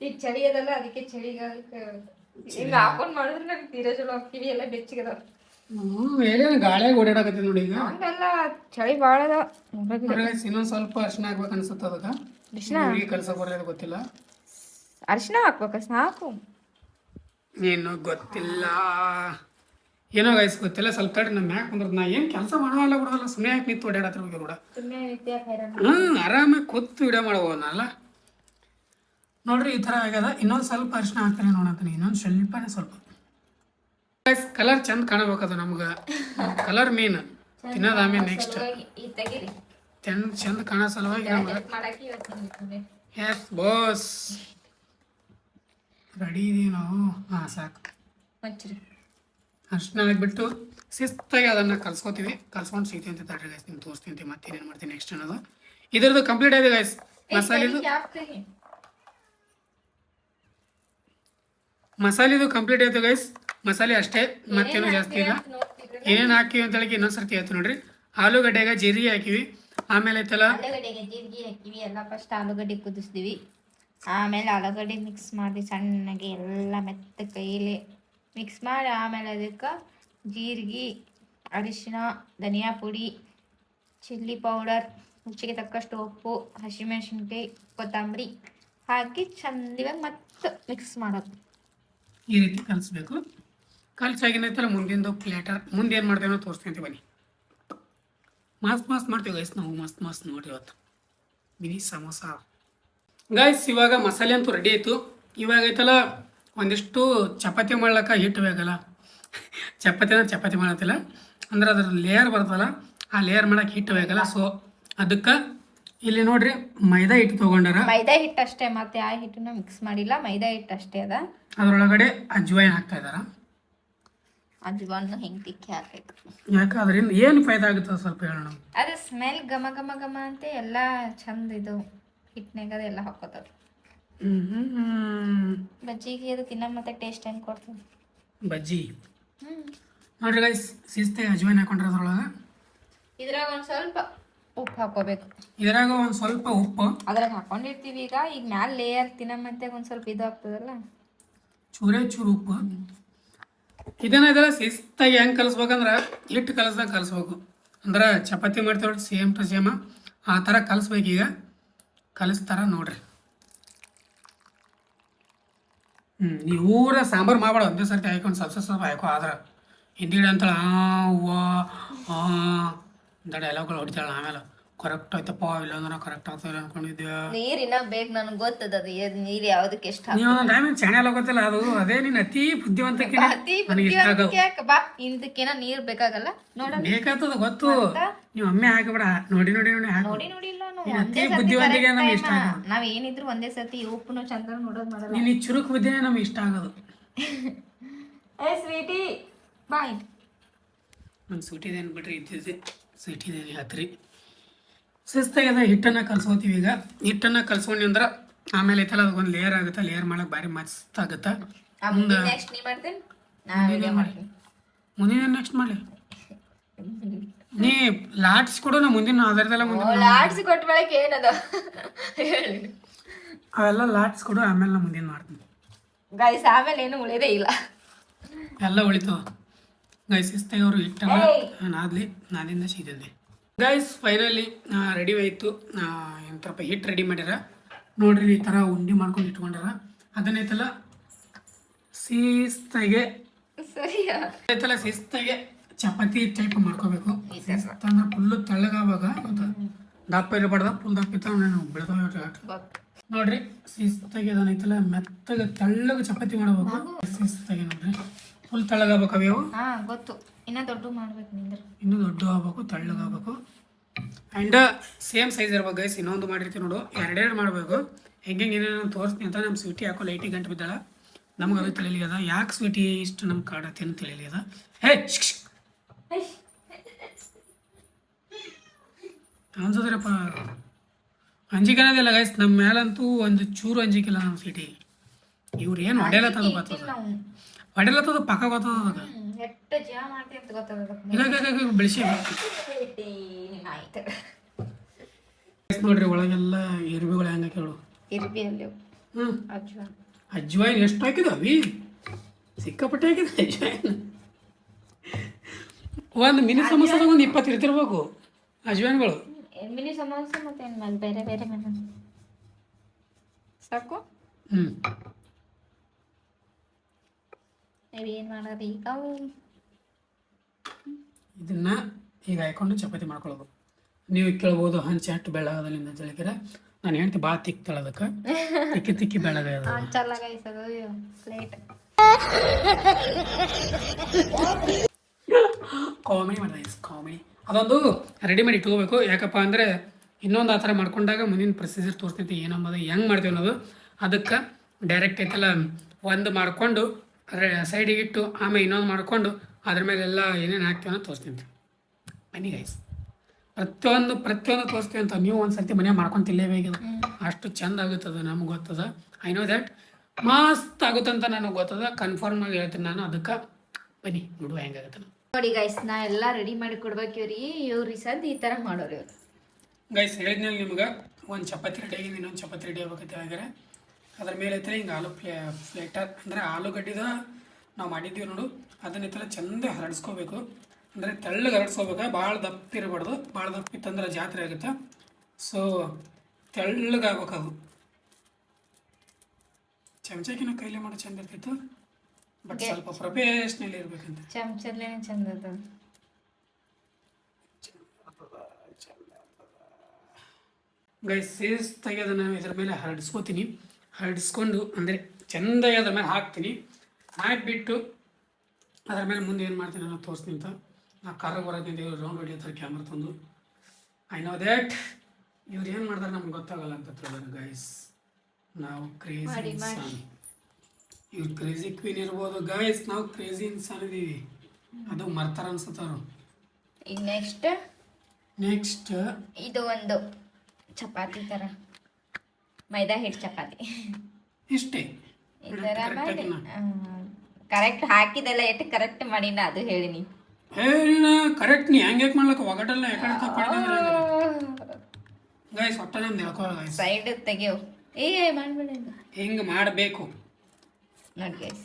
ಈಗ ಚಳಿ ಅದಲ್ಲ, ಅದಕ್ಕೆ ಚಳಿಗಾಲಕ್ಕೆ ಹಿಂಗೆ ಹಾಕೊಂಡು ಮಾಡಿದ್ರೆ ನಂಗೆ ತೀರಾ ಚಲೋ ಕಿವಿ ಎಲ್ಲ ಬೆಚ್ಚಗದ. ಏನೇನು ಗಾಳಿಯಾಗ ಓಡಾಡಕತ್ತಿ ನೋಡಿ. ಈಗ ಹಂಗಲ್ಲ, ಚಳಿ ಭಾಳ ಅದ. ಇನ್ನೊಂದು ಸ್ವಲ್ಪ ಅರ್ಶಿನ ಹಾಕ್ಬೇಕು ಅನ್ಸುತ್ತೆ. ಅದಕ್ಕೆ ಕಲ್ಸಕ್ ಬರೋದು ಗೊತ್ತಿಲ್ಲ. ಅರಿಶಿನ ಹಾಕ್ಬೇಕ ಸಾಕು. ಏನು ಗೊತ್ತಿಲ್ಲ, ಏನೋ ಗೈಸ್ ಗೊತ್ತಿಲ್ಲ. ಸ್ವಲ್ಪ ತಡಿ, ನಮ್ಮ ಮ್ಯಾಕ್ ಕುಂದ್ರದ್ ನಾ ಏನು ಕೆಲಸ ಮಾಡೋಲ್ಲ ಬಿಡೋಲ್ಲ, ಸುಮ್ಮನೆ ಯಾಕೆ ನಿಂತು ಓಡಾಡತ್ರ ಹೋಗಿ ಕೂಡ. ಆರಾಮಾಗಿ ಕೂತು ವಿಡಿಯೋ ಮಾಡ್ಬೋದಲ್ಲ ನೋಡ್ರಿ. ಈ ಥರ ಆಗ್ಯದ. ಇನ್ನೊಂದು ಸ್ವಲ್ಪ ಅರಿಶಿನ ಹಾಕ್ತಾರೆ ನೋಡಂತಾನೆ, ಇನ್ನೊಂದು ಸ್ವಲ್ಪನೇ ಸ್ವಲ್ಪ. ಕಲರ್ ಚಂದ ಕಾಣಬೇಕದು ನಮ್ಗೆ, ಕಲರ್ ಮೇನ್ ತಿನ್ನೋದು. ಆಮೇಲೆ ನೆಕ್ಸ್ಟ್ ಚಂದ ಕಾಣೋ ಸಲುವಾಗಿ ನಮ್ಗೆ. ಎಸ್ ಬಾಸ್, ರೆಡಿ ಇದೀವಿ ನಾವು. ಹಾಂ ಸಾಕು. ಅರ್ಶಿನ ಹಾಕ್ಬಿಟ್ಟು ಶಿಸ್ತಾಗಿ ಅದನ್ನು ಕಲ್ಸ್ಕೊತೀವಿ. ಕಲ್ಸ್ಕೊಂಡು ಸಿಗ್ತೀವಿ ಅಂತ ತಡ್ರಿ ಗೈಸ್, ನಿಮ್ಗೆ ತೋರಿಸ್ತೀನಿ ಮತ್ತೆ ಏನೇನು ಮಾಡ್ತೀನಿ ನೆಕ್ಸ್ಟ್ ಅನ್ನೋದು. ಇದ್ರದ್ದು ಕಂಪ್ಲೀಟ್ ಆಗಿದೆ ಗೈಸ್. ಮಸಾಲೆದು ಕಂಪ್ಲೀಟ್ ಆಯ್ತು ಗೈಸ್. ಮಸಾಲೆ ಅಷ್ಟೇ, ಮತ್ತೇನು ಜಾಸ್ತಿ ಇಲ್ಲ. ಏನೇನು ಹಾಕಿವಿ ಅಂತ ಹೇಳಿ ಇನ್ನೊಂದು ಸರ್ತಿ ಆಯ್ತು ನೋಡ್ರಿ. ಆಲೂಗಡ್ಡೆಗೆ ಜೀರಿಗೆ ಹಾಕಿವಿ, ಆಮೇಲೆ ಐತಲ್ಲ ಆಲೂಗಡ್ಡೆಗೆ ಜೀರಿಗೆ ಹಾಕಿವಿ. ಎಲ್ಲ ಫಸ್ಟ್ ಆಲೂಗಡ್ಡೆ ಕುದಿಸ್ತೀವಿ, ಆಮೇಲೆ ಆಲೂಗಡ್ಡೆ ಮಿಕ್ಸ್ ಮಾಡಿ ಸಣ್ಣಗೆ ಎಲ್ಲ ಮೆತ್ತ ಕೈಯಲ್ಲಿ ಮಿಕ್ಸ್ ಮಾಡಿ, ಆಮೇಲೆ ಅದಕ್ಕೆ ಜೀರಿಗೆ, ಅರಿಶಿನ, ಧನಿಯಾ ಪುಡಿ, ಚಿಲ್ಲಿ ಪೌಡರ್, ರುಚಿಗೆ ತಕ್ಕಷ್ಟು ಉಪ್ಪು, ಹಸಿಮೆಣಸಿನ್ಕಾಯಿ, ಕೊತ್ತಂಬರಿ ಹಾಕಿ ಚಂದಿವಾಗಿ ಮತ್ತೆ ಮಿಕ್ಸ್ ಮಾಡೋದು. ಈ ರೀತಿ ಕಲಿಸ್ಬೇಕು. ಕಲ್ಸಾಗಿನೈತಲ್ಲ ಮುಂದಿಂದು ಪ್ಲೇಟರ್ ಮುಂದೆ ಏನು ಮಾಡ್ತೇವೆ ಅನ್ನೋ ತೋರಿಸ್ತೀನಿ ಬನ್ನಿ. ಮಸ್ತ್ ಮಾಡ್ತೀವಿ ಗೈಸ್ ನಾವು, ಮಸ್ತ್ ನೋಡ್ರಿ. ಇವತ್ತು ಮಿನಿ ಸಮೋಸ ಗೈಸ್. ಇವಾಗ ಮಸಾಲೆ ಅಂತೂ ರೆಡಿ ಆಯಿತು. ಇವಾಗ ಐತಲ್ಲ ಒಂದಿಷ್ಟು ಚಪಾತಿ ಮಾಡ್ಲಿಕ್ಕೆ ಹಿಟ್ಟು ಬೇಕಲ್ಲ. ಚಪಾತಿ ಮಾಡತ್ತಿಲ್ಲ ಅಂದ್ರೆ ಅದ್ರ ಲೇಯರ್ ಬರ್ತಲ್ಲ, ಆ ಲೇಯರ್ ಮಾಡಕ್ಕೆ ಹಿಟ್ಟು ಬೇಕಲ್ಲ. ಸೊ ಅದಕ್ಕೆ ಇಲ್ಲಿ ನೋಡ್ರಿ ಮೈದಾ ಹಿಟ್ಟು ತೊಗೊಂಡಾರ. ಮೈದಾ ಹಿಟ್ಟು ಅಷ್ಟೇ, ಮತ್ತೆ ಆ ಹಿಟ್ಟನ್ನ ಮಿಕ್ಸ್ ಮಾಡಿಲ್ಲ, ಮೈದಾ ಹಿಟ್ಟು ಅಷ್ಟೇ ಅದ. ಅದರೊಳಗಡೆ ಅಜ್ವಾಯಿನ್ ಹಾಕ್ತಾ ಇದಾರ. ಅಜ್ವಾನ್ ಹೆಂಗೆ ತಿಕ್ಕಿ ಹಾಕ್ಬೇಕು, ಯಾಕೆ ಅದರಿಂದ ಏನು ಫಾಯ್ದಾ ಆಗುತ್ತೆ ಸ್ವಲ್ಪ ಹೇಳೋಣ. ಅದು ಸ್ಮೆಲ್ ಘಮ ಘಮ ಘಮ ಅಂತ ಎಲ್ಲ ಚಂದ ಇದು ಹಿಟ್ಟಿನಾಗ ಅದೆಲ್ಲ ಹಾಕೋತಾರೆ. ಬಜ್ಜಿಗೆ ಅದು ತಿನ್ನೋ ಮತ್ತೆ ಟೇಸ್ಟ್ ಹೆಂಗೆ ಕೊಡ್ತದೆ. ಬಜ್ಜಿ ನೋಡ್ರಿ ಗೈಸ್, ಶಿಸ್ತಾಗಿ ಅಜ್ವಾಯಿನ್ ಹಾಕೊಂಡ್ರೆ ಅದ್ರೊಳಗೆ ಇದ್ರಾಗ ಒಂದು ಸ್ವಲ್ಪ ಉಪ್ಪು ಹಾಕೋಬೇಕು. ಇದ್ರಾಗ ಒಂದು ಸ್ವಲ್ಪ ಉಪ್ಪು ಅದ್ರಾಗ ಹಾಕೊಂಡಿರ್ತೀವಿ. ಈಗ ಮ್ಯಾಲ ಲೇಯರ್ ತಿನ್ನೋ ಮತ್ತೆ ಒಂದು ಸ್ವಲ್ಪ ಇದು ಆಗ್ತದಲ್ಲ, ಚೂರು ಉಪ್ಪು. ಇದೆಲ್ಲ ಶಿಸ್ತಾಗಿ ಹೆಂಗೆ ಕಲಿಸ್ಬೇಕಂದ್ರೆ ಹಿಟ್ಟು ಕಲಿಸ್ದಾಗ ಕಲಿಸ್ಬೇಕು. ಅಂದ್ರೆ ಚಪಾತಿ ಮಾಡ್ತೀವಿ ಸೇಮ್ ಟು ಸೇಮ್ ಆ ಥರ ಕಲಿಸ್ಬೇಕು. ಈಗ ಕಲಿಸ್ತಾರ ನೋಡ್ರಿ. ನೀವು ಊರ ಸಾಂಬಾರು ಮಾಡ್ಬೇಡ, ಒಂದೇ ಸರ್ತಿ ಹಾಕೊಂಡು ಸ್ವಲ್ಪ ಹಾಕೋ. ಆದ್ರೆ ಹಿಂದಿಡೆ ಅಂತಾಳೆ ಅಂತ ಡೈಲಾಗ್ಗಳು ಹೊಡಿತಾಳೆ. ಆಮೇಲೆ ಕರೆಕ್ಟ್ ಆಯ್ತಪ್ಪ, ಇಲ್ಲಾಂದ್ರೆ ಕರೆಕ್ಟ್ ಆಗ್ತಾಯಿಲ್ಲ ಅನ್ಕೊಂಡಿದ್ದೆ. ನೀರಿನ ಬೇಕು ನನಗೆ ಗೊತ್ತದ ಅದು ನೀರು ಯಾವುದಕ್ಕೆ ಎಷ್ಟು ನೀವು ಒಂದು ಟೈಮ್ ಚಾನೆಲ್ ಗೊತ್ತಿಲ್ಲ ಅದು. ಅದೇ ನೀನು ಅತಿ ಬುದ್ಧಿವಂತಕ್ಕೆ ನನಗೆ ಇಷ್ಟ ಆಗೋದು. ಬಾ ಇಂದಕ್ಕೇನ ನೀರು ಬೇಕಾಗಲ್ಲ ನೋಡ, ಬೇಕಾಗ್ತದ ಗೊತ್ತು. ನೀವು ಒಮ್ಮೆ ಹಾಕಬೇಡ, ನೋಡಿ ಹಾಕು. ನೋಡಿ ಇಲ್ಲ ಅತಿ ಬುದ್ಧಿವಂತಿಗೆ ನಮ್ಗೆ ಇಷ್ಟ ಆಗೋದು. ನಾವ್ ಏನಿದ್ರು ಒಂದೇ ಸರ್ತಿ ಉಪ್ಪುನು ಚಂದ ನೋಡೋದು ಮಾಡಲ್ಲ. ನೀನು ಈ ಚುರುಕು ಬುದ್ಧಿನೇ ನಮ್ಗೆ ಇಷ್ಟ ಆಗೋದು. ಏ ಸ್ವೀಟಿ ಬಾ. ನನ್ನ ಸ್ವೀಟಿದೇನು ಬಿಡ್ರಿ, ಇದ್ದಿದ್ದೆ ಸ್ವೀಟಿದೇನು ಹತ್ರಿ. ಶಿಸ್ತಾಗಿ ಹಿಟ್ಟನ್ನು ಕಲ್ಸ್ಕೊತೀವಿ. ಈಗ ಹಿಟ್ಟನ್ನು ಕಲ್ಸ್ಕೊಂಡಿ ಅಂದ್ರೆ ಆಮೇಲೆ ಐತಲ್ಲ ಅದಕ್ಕೊಂದು ಲೇಯರ್ ಆಗುತ್ತೆ. ಲೇಯರ್ ಮಾಡಕ್ಕೆ ಭಾರಿ ಮಸ್ತ್ ಆಗುತ್ತೆ. ನೆಕ್ಸ್ಟ್ ನೀ ಮಾಡ್ತೀನಿ, ಮುಂದಿನ ನೆಕ್ಸ್ಟ್ ಮಾಡಲಿ. ನೀ ಲಾಟ್ಸ್ ಕೊಡು, ನಾ ಮುಂದಿನ ಅದರದೆಲ್ಲ ಮುಂದಿನ ಲಾಡ್ಸಿ ಕೊಟ್ಟ ಬಳಕೆ ಏನದ ಹೇಳಿ. ಅವೆಲ್ಲ ಲಾಟ್ಸ್ ಕೊಡು, ಆಮೇಲೆ ನಾ ಮುಂದಿನ ಮಾಡ್ತೀನಿ. ಗೈಸ್ ಆಮೇಲೆ ಏನು ಉಳಿದೇ ಇಲ್ಲ, ಎಲ್ಲ ಉಳಿತದ. ಗೈಸ್ ಶಿಸ್ತಾಗಿ ಅವರು ಹಿಟ್ಟನ್ನು ನಾದ್ಲಿ, ನಾದಿಂದ ಸೀದಿದ್ದೆ. ಗೈಸ್ ಫೈನಲಿ ರೆಡಿ ಆಯಿತು. ಎಂತಪ್ಪ ಹಿಟ್ಟು ರೆಡಿ ಮಾಡ್ಯಾರ ನೋಡ್ರಿ. ಈ ಥರ ಉಂಡೆ ಮಾಡ್ಕೊಂಡು ಇಟ್ಕೊಂಡಾರ. ಅದನ್ನೈತಲ್ಲ ಶಿಸ್ತಾಗೆ ಶಿಸ್ತಾಗೆ ಚಪಾತಿ ಟೈಪ್ ಮಾಡ್ಕೋಬೇಕು. ಶಿಸ್ತಂದ್ರೆ ಫುಲ್ಲು ತೆಳ್ಳಗಾವಾಗ ದಪ್ಪ ಇರಬಾರ್ದ, ಫುಲ್ ದಪ್ಪ ಇತ್ತ ನಾನು ಬೆಳೆದ ನೋಡ್ರಿ. ಶಿಸ್ತಾಗಿ ಅದನ್ನೈತಲ್ಲ ಮೆತ್ತಗೆ ತೆಳ್ಳಗೆ ಚಪಾತಿ ಮಾಡಬೇಕು. ಶಿಸ್ತಾಗಿ ನೋಡ್ರಿ, ಫುಲ್ ತೆಳ್ಳಗಾಗ್ಬೇಕು. ಅವ್ಯಾವು ಗೊತ್ತು, ಇನ್ನೂ ದೊಡ್ಡ ಮಾಡ್ಬೇಕು. ಇನ್ನೂ ದೊಡ್ಡ ಆಗ್ಬೇಕು, ತೆಳ್ಳಗಾಗಬೇಕು. ಆ್ಯಂಡ್ ಸೇಮ್ ಸೈಜ್ ಇರ್ಬೇಕು ಗೈಸ್. ಇನ್ನೊಂದು ಮಾಡಿರ್ತೀವಿ ನೋಡು, ಎರಡೆರಡು ಮಾಡಬೇಕು. ಹೆಂಗೆ ಏನೇನು ತೋರಿಸ್ತೀನಿ ಅಂತ ನಮ್ಮ ಸ್ವೀಟಿ ಹಾಕೋ ಲೈಟಿಗೆ ಗಂಟು ಬಿದ್ದಾಳ. ನಮ್ಗೆ ಅದು ತಿಳಿಲಿ ಅದ, ಯಾಕೆ ಸ್ವೀಟಿ ಇಷ್ಟು ನಮ್ಮ ಕಾಡತ್ತೆ ಅಂತ ತಿಳಿಲಿ ಅದ. ಹೇ ಅನ್ಸೋದ್ರಪ್ಪ, ಅಂಜಿಕೆ ಅನ್ನೋದಿಲ್ಲ ಗೈಸ್ ನಮ್ಮ ಮೇಲಂತೂ ಒಂದು ಚೂರು ಅಂಜಿಕಿಲ್ಲ ನಮ್ಮ ಸ್ವೀಟಿ. ಇವ್ರು ಏನು ಹೊಡೆಯಲತ್ತದು ಗೊತ್ತದ, ಹೊಡೆಯಲತ್ತದು ಪಕ್ಕ ಗೊತ್ತದ. ಅದಕ್ಕೆ ಬೆಳೆಸಿ ನೋಡ್ರಿ. ಒಳಗೆಲ್ಲ ಇರ್ಬಿಗಳು ಹೆಂಗೆ ಕೇಳು. ಅಜ್ವಾಯಿನ್ ಎಷ್ಟು ಹಾಕಿದವಿ, ಸಿಕ್ಕಾಪಟ್ಟೆ ಹಾಕಿದ ಅಜ್ವಾಯಿನ್. ಒಂದು ಮಿನಿ ಸಮೋಸದಾಗ ಒಂದು 20 ಇರ್ತಿರ್ಬೇಕು ಅಜ್ವಾಯಿನ್ಗಳು. ಮಿನಿ ಸಮೋಸ ಮತ್ತೆ ಬೇರೆ ಬೇರೆ ಸಾಕು. ಏನು ಮಾಡೋದು ಈಗ? ಇದನ್ನ ಈಗ ಹಾಕೊಂಡು ಚಪಾತಿ ಮಾಡ್ಕೊಳ್ಳೋದು. ನೀವು ಕೇಳ್ಬೋದು ಹಂಚಿ ಹಟ್ಟು ಬೆಳ್ಳಾಗದಲ್ಲಿ ಅಂತ ಹೇಳಿದ್ರೆ, ನಾನು ಹೇಳ್ತಿ ಭಾಳ ತಿಕ್ತಾಳೆ. ಅದಕ್ಕೆ ತಿಕ್ಕಿ ಬೆಳ್ಳಗಾಗದ ಕಾಮಿಡಿ ಮಾಡಿದೆ. ಕಾಮಿಡಿ ಅದೊಂದು ರೆಡಿ ಮಾಡಿ ಇಟ್ಕೋಬೇಕು. ಯಾಕಪ್ಪ ಅಂದರೆ ಇನ್ನೊಂದು ಆ ಥರ ಮಾಡ್ಕೊಂಡಾಗ ಮುಂದಿನ ಪ್ರೊಸೀಜರ್ ತೋರಿಸ್ತೈತಿ ಏನಂಬದು, ಹೆಂಗೆ ಮಾಡ್ತೀವಿ ಅನ್ನೋದು. ಅದಕ್ಕೆ ಡೈರೆಕ್ಟ್ ಐತಲ್ಲ ಒಂದು ಮಾಡಿಕೊಂಡು ಸೈಡಿಗೆ ಇಟ್ಟು ಆಮೇಲೆ ಇನ್ನೊಂದು ಮಾಡಿಕೊಂಡು ಅದ್ರ ಮೇಲೆಲ್ಲ ಏನೇನು ಹಾಕ್ತೀವಿ ಅನ್ನೋ ತೋರಿಸ್ತೀನಿ. ಬನ್ನಿ ಗೈಸ್, ಪ್ರತಿಯೊಂದು ತೋರಿಸ್ತೀವಿ ಅಂತ. ನೀವು ಒಂದು ಸರ್ತಿ ಮನೆ ಮಾಡ್ಕೊಂಡು ತಿನ್ನಲೇಬೇಕಿದೆ, ಅಷ್ಟು ಚೆಂದ ಆಗುತ್ತದೆ. ನಮ್ಗೆ ಗೊತ್ತದ, ಐ ನೋ ದ್ಯಾಟ್ ಮಸ್ತ್ ಆಗುತ್ತಂತ ನನಗೆ ಗೊತ್ತದ. ಕನ್ಫರ್ಮ್ ಆಗಿ ಹೇಳ್ತೀನಿ ನಾನು. ಅದಕ್ಕೆ ಬನ್ನಿ ನೋಡುವ ಹೆಂಗಾಗುತ್ತೆ. ನೋಡಿ ಗೈಸ್, ನಾ ಎಲ್ಲ ರೆಡಿ ಮಾಡಿ ಕೊಡ್ಬೇಕು ಇವ್ರಿ ಸದ್ ಈ ಥರ ಮಾಡೋರು ಇವ್ರು. ಗೈಸ್ ಹೇಳಿದ್ಮೇಲೆ ನಿಮ್ಗೆ ಒಂದು ಚಪಾತಿ ರೆಡಿ ಆಗಿದೆ, ಇನ್ನೊಂದು ಚಪಾತಿ ರೆಡಿ ಆಗ್ಬೇಕಂತ ಹೇಳಿದ್ರೆ ಅದ್ರ ಮೇಲೆ ಐತಲ್ಲ ಹಿಂಗೆ ಆಲೂ ಫ್ಲೇಟರ್ ಅಂದರೆ ಆಲೂಗಡ್ಡಿದ ನಾವು ಮಾಡಿದ್ದೀವಿ ನೋಡು, ಅದನ್ನೈತಲ್ಲ ಚೆಂದ ಹರಡಿಸ್ಕೋಬೇಕು. ಅಂದರೆ ತೆಳ್ಳಗೆ ಹರಡಿಸ್ಕೋಬೇಕು, ಭಾಳ ದಪ್ಪ ಇರಬಾರ್ದು. ಭಾಳ ದಪ್ಪ ಇತ್ತಂದ್ರೆ ಜಾತ್ರೆ ಆಗುತ್ತೆ. ಸೊ ತೆಳ್ಳಗಾಗ್ಬೇಕು ಅದು. ಚಮಚಕಿನ ಕೈಲೇ ಮಾಡೋ ಚೆಂದ ಇರ್ತಿತ್ತು, ಬಟ್ ಸ್ವಲ್ಪ ಪ್ರೊಫೆಷ್ನಲ್ ಇರ್ಬೇಕಂತ. ಚಮಚಲ್ಲೇ ಚಂದ ಅದ. ಗೈಸ್ ಶಿಸ್ತಾಗಿ ಅದನ್ನು ಇದ್ರ ಮೇಲೆ ಹರಡಿಸ್ಕೋತೀನಿ. ಹರಡಿಸ್ಕೊಂಡು ಅಂದರೆ ಚೆಂದಾಗಿ ಅದ್ರ ಮೇಲೆ ಹಾಕ್ತೀನಿ. ಹಾಕಿಬಿಟ್ಟು ಅದ್ರ ಮೇಲೆ ಮುಂದೆ ಏನು ಮಾಡ್ತೀನಿ ಅನ್ನೋ ತೋರಿಸ್ತೀನಿ ಅಂತ. ನಾ ಕಾರಾಗ ಬರೋದಿಂದ ಇವ್ರು ರೌಂಡ್ ಹೊಡಿಯೋತಾರೆ ಕ್ಯಾಮ್ರಾ ತಂದು. ಐ ನೋ ದ್ಯಾಟ್ ಇವ್ರು ಏನು ಮಾಡ್ತಾರೆ ನಮ್ಗೆ ಗೊತ್ತಾಗಲ್ಲ ಅಂತ ತಿಳಿದಾರೆ ಗೈಸ್. ನಾವು ಕ್ರೇಜಿ ಇನ್ಸಾನ್, ಇವ್ರು ಕ್ರೇಜಿ ಕ್ವೀನ್ ಇರ್ಬೋದು ಗೈಸ್, ನಾವು ಕ್ರೇಜಿ ಇನ್ಸಾನ್ ಇದೀವಿ. ಅದು ಮರ್ತಾರ ಅನ್ಸುತ್ತವ್ರು. ಈಗ ನೆಕ್ಸ್ಟ್ ಇದು ಒಂದು ಚಪಾತಿ ಥರ ಮೈದಾ ಹಿಟ್ಟು ಚಪಾತಿ. ಇಷ್ಟೇ ಈ ಥರ ಮಾಡಿ ಕರೆಕ್ಟ್ ಹಾಕಿದೆಲ್ಲ ಎಷ್ಟು ಕರೆಕ್ಟ್ ಮಾಡಿನ ಅದು ಹೇಳಿನಿ. ಕರೆಕ್ಟ್ ನೀ ಹೆಂಗೆ ಮಾಡ್ಲಕ್ಕ ಒಗಟಲ್ಲ ಯಾಕಡೆ ತಪ್ಪಾಡಿದ್ರೆ ಗೈಸ್ ಒಟ್ಟ ನಮ್ದು ಹೇಳ್ಕೊಳ್ಳ ಗೈಸ್ ಸೈಡ್ ತೆಗಿಯೋ ಮಾಡ್ಬೇಡ ಹಿಂಗೆ ಮಾಡಬೇಕು ನೋಡಿ ಗೈಸ್.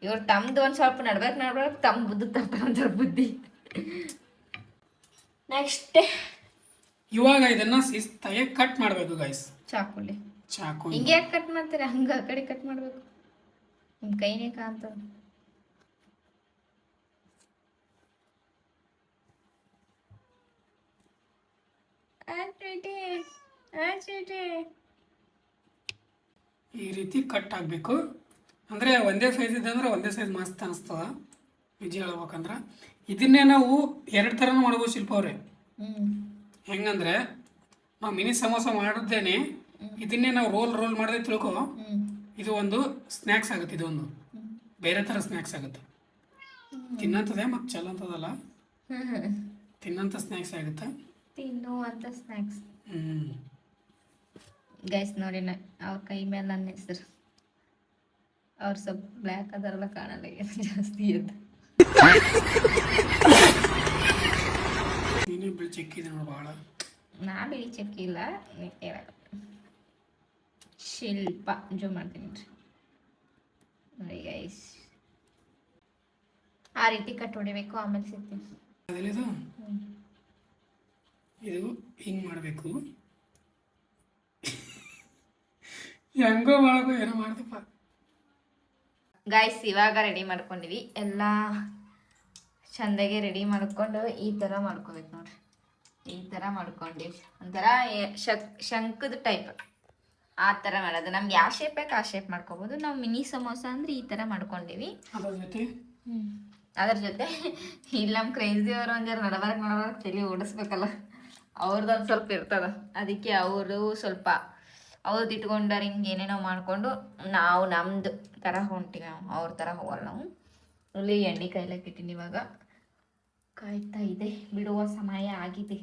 ಇವ್ರು ತಮ್ದು ಒಂದು ಸ್ವಲ್ಪ ನಡ್ಬೇಕು ತಮ್ಮ ಬುದ್ಧಿ ತಪ್ಪ ಒಂದು ಸ್ವಲ್ಪ ಬುದ್ಧಿ. ನೆಕ್ಸ್ಟ್ ಇವಾಗ ಇದನ್ನ ಶಿಸ್ತಾಗಿ ಕಟ್ ಮಾಡಬೇಕು ಗೈಸ್. ಚಾಕುಲಿ ಚಾಕು ಹಿಂಗೆ ಯಾಕೆ ಕಟ್ ಮಾಡ್ತಾರೆ? ಹಂಗೆ ಆ ಕಡೆ ಕಟ್ ಮಾಡಬೇಕು. ನಿಮ್ಮ ಕೈನೇ ಕಾಂತ ಈ ರೀತಿ ಕಟ್ ಆಗಬೇಕು. ಅಂದರೆ ಒಂದೇ ಸೈಜ್ ಇದೆ ಅಂದ್ರೆ ಒಂದೇ ಸೈಜ್ ಮಸ್ತ್ ಅನಿಸ್ತದ ನಿಜ ಹೇಳ್ಬೇಕಂದ್ರೆ. ಇದನ್ನೇ ನಾವು ಎರಡು ಥರನೂ ಮಾಡ್ಬೋದು ಶಿಲ್ಪ ಅವ್ರೆ. ಹೆಂಗಂದ್ರೆ ನಾವು ಮಿನಿ ಸಮೋಸ ಮಾಡಿದ್ದೇನೆ ಇದನ್ನೇ ನಾವು ರೋಲ್ ಮಾಡಿದೆ ತಿಳ್ಕೊ. ಇದು ಒಂದು ಸ್ನ್ಯಾಕ್ಸ್ ಆಗುತ್ತೆ. ಇದೊಂದು ಬೇರೆ ಥರ ಸ್ನ್ಯಾಕ್ಸ್ ಆಗುತ್ತೆ. ತಿನ್ನಂಥದ್ದೇ ಮತ್ತು ಚಲ್ಲಂಥದ್ದಲ್ಲ, ತಿನ್ನಂಥ ಸ್ನ್ಯಾಕ್ಸ್ ಆಗುತ್ತೆ. ತಿನ್ನುವಂಥ ಸ್ನ್ಯಾಕ್ಸ್. ಗೈಸ್ ನೋಡಿ ಅವ್ರ ಕೈ ಮೇಲೆ ನನ್ನ ಹೆಸರು. ಅವ್ರು ಸ್ವಲ್ಪ ಬ್ಲ್ಯಾಕ್ ಅದರಲ್ಲ ಕಾಣಲ್ಲ ಜಾಸ್ತಿ ಅದು. ನೀನೇ ಬಿಳಿ ಚೆಕ್ಕಿದೆ ನೋಡಿ ಭಾಳ. ನಾ ಬಿಳಿ ಚೆಕ್ಕಿಲ್ಲ. ಶಿಲ್ಪ ಜೋ ಮಾಡ್ತೀನಿ ನೋಡಿ ಗೈಸ್. ಆ ರೀತಿ ಕಟ್ ಹೊಡಿಬೇಕು. ಆಮೇಲೆ ಸಿಗ್ತೀನಿ. ಇದು ಹಿಂಗೆ ಮಾಡಬೇಕು. ಹೆಂಗೋ ಮಾಡಬೇಕು ಏನೋ ಮಾಡ್ದಪ್ಪ ಗೈಸ್. ಇವಾಗ ರೆಡಿ ಮಾಡ್ಕೊಂಡಿವಿ ಎಲ್ಲ ಚಂದಾಗೆ ರೆಡಿ ಮಾಡ್ಕೊಂಡು ಈ ಥರ ಮಾಡ್ಕೋಬೇಕು ನೋಡ್ರಿ. ಈ ಥರ ಮಾಡ್ಕೊಂಡಿವಿ ಒಂಥರ ಶಂಕದ ಟೈಪ್ ಆ ಥರ ಮಾಡೋದು. ನಮ್ಗೆ ಯಾವ ಶೇಪ್ ಬೇಕು ಆ ಶೇಪ್ ಮಾಡ್ಕೋಬೋದು. ನಾವು ಮಿನಿ ಸಮೋಸ ಅಂದ್ರೆ ಈ ಥರ ಮಾಡ್ಕೊಂಡಿವಿ. ಅದ್ರ ಜೊತೆ ಇಲ್ಲಿ ನಮ್ಮ ಕ್ರೇಜಿ ಅವರು ಒಂಜಾರ ನಡಬಾರಕ್ ತಲೆ ಓಡಿಸ್ಬೇಕಲ್ಲ, ಅವ್ರದ್ದೊಂದು ಸ್ವಲ್ಪ ಇರ್ತದ. ಅದಕ್ಕೆ ಅವರು ಸ್ವಲ್ಪ ಅವ್ರದ್ದು ಇಟ್ಕೊಂಡಾರ ಹಿಂಗೆ ಏನೇನೋ ಮಾಡಿಕೊಂಡು ನಾವು ನಮ್ದು ಥರ ಹೊಂಟಿವಿ. ನಾವು ಅವ್ರ ಥರ ಹೋಗಲ್ಲ. ನಾವು ಅಲ್ಲಿ ಎಣ್ಣೆ ಕಾಯ್ಲಕ್ಕೆ ಇಟ್ಟಿನಿ. ಇವಾಗ ಕಾಯ್ತಾ ಇದೆ. ಬಿಡುವ ಸಮಯ ಆಗಿದೆ.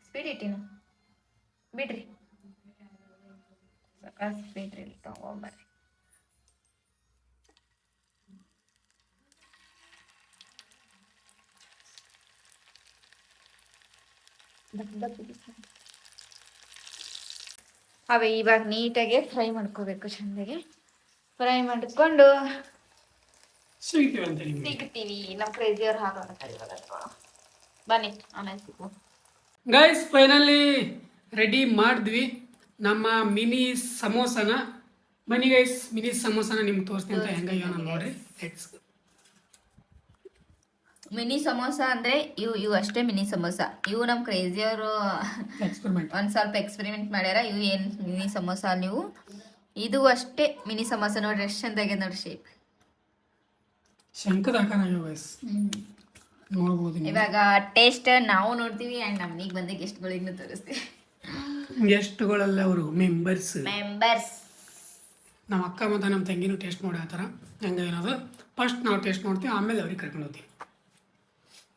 ಸ್ಪೀಡ್ ಇಟ್ಟಿನ ಬಿಡ್ರಿ ಸ್ಪೀಡ್ ರೀ ತಗೊಂಬರ್ರಿ. ಅವೇ ಇವಾಗ ನೀಟಾಗಿ ಫ್ರೈ ಮಾಡ್ಕೋಬೇಕು. ಚಂದಾಗಿ ಫ್ರೈ ಮಾಡ್ಕೊಂಡು ಸಿಗ್ತೀವಿ. ನಮ್ಮ ಕ್ರೇಜಿ ಅವ್ರು ಹಾಕೋಣ. ಬನ್ನಿ ಆಮೇಲೆ ಸಿಗು. ಗೈಸ್ ಫೈನಲಿ ರೆಡಿ ಮಾಡಿದ್ವಿ ನಮ್ಮ ಮಿನಿ ಸಮೋಸನ. ಬನ್ನಿ ಗೈಸ್ ಮಿನಿ ಸಮೋಸನ ನಿಮ್ಗೆ ತೋರಿಸ್ತೀನಿ ಅಂತ ಹೆಂಗಾಗ್ಯಾವ ನಾನು ನೋಡ್ರಿ. ಮಿನಿ ಸಮೋಸ ಅಂದ್ರೆ ಇವು ಅಷ್ಟೇ ಮಿನಿ ಸಮೋಸ. ಇವು ನಮ್ಮ ಕ್ರೇಜಿ ಅವರು ಒಂದ್ ಸ್ವಲ್ಪ ಎಕ್ಸ್ಪೆರಿಮೆಂಟ್ ಮಾಡ್ಯಾರ. ಇವು ಏನ್ ಮಿನಿ ಸಮೋಸ ನೀವು ಇದು ಅಷ್ಟೇ ಮಿನಿ ಸಮೋಸ ನೋಡ್ರಿ. ಎಷ್ಟು ಚಂದಾಗೆ ನೋಡ್ರಿ ಶೇಪ್. ಶಂಕದ ಆಕಾರ ನೋಡ್ಬೋದು. ಇವಾಗ ಟೇಸ್ಟ್ ನಾವು ನೋಡ್ತೀವಿ ಅಂಡ್ ನಮ್ಮನಿಗೆ ಬಂದ ಗೆಸ್ಟ್ಗಳಿಗೂ ತೋರಿಸ್ತೀವಿ. ಗೆಸ್ಟ್ಗಳೆಲ್ಲ ಅವರು ಮೆಂಬರ್ಸ್. ನಮ್ಮ ಅಕ್ಕ ಮತ್ತು ನಮ್ಮ ತಂಗಿನೂ ಟೇಸ್ಟ್ ಮಾಡಿ ಆ ಥರ ಹೆಂಗೆ ಅನ್ನೋದು ಫಸ್ಟ್ ನಾವು ಟೇಸ್ಟ್ ಮಾಡ್ತೀವಿ, ಆಮೇಲೆ ಅವ್ರಿಗೆ ಕರ್ಕೊಂಡು ಹೋಗ್ತೀವಿ.